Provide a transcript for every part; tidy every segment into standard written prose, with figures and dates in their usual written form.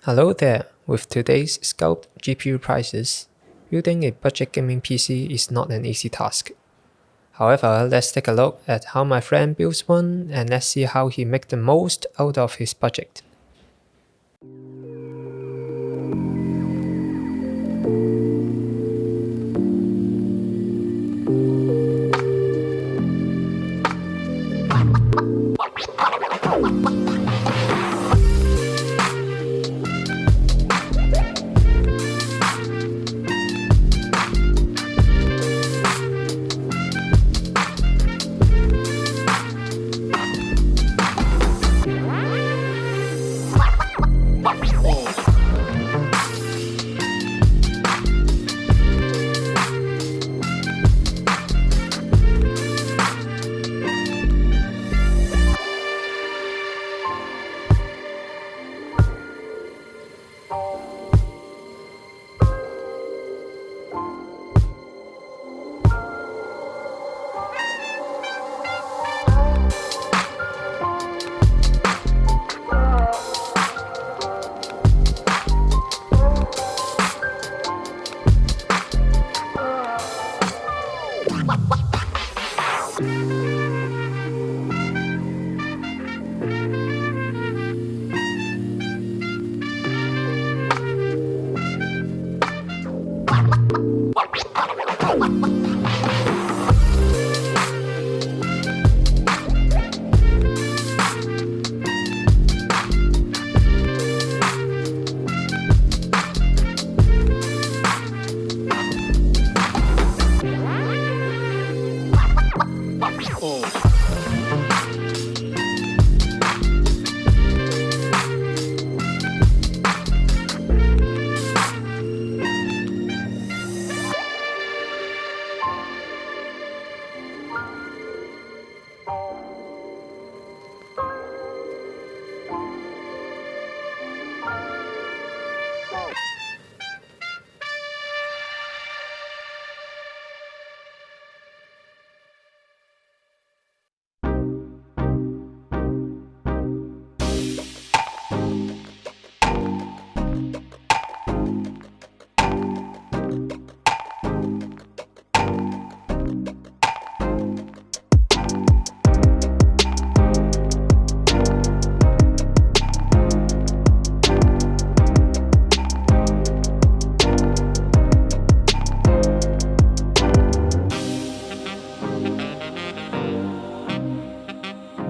Hello there, with today's scalped GPU prices, building a budget gaming PC is not an easy task. However, let's take a look at how my friend builds one and let's see how he makes the most out of his budget.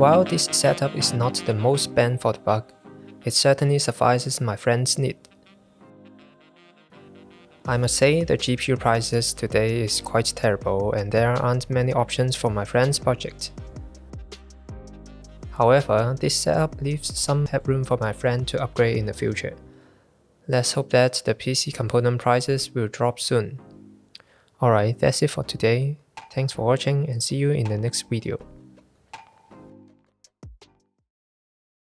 While this setup is not the most bang for the buck, it certainly suffices my friend's need. I must say the GPU prices today is quite terrible and there aren't many options for my friend's budget. However, this setup leaves some headroom for my friend to upgrade in the future. Let's hope that the PC component prices will drop soon. Alright, that's it for today. Thanks for watching and see you in the next video.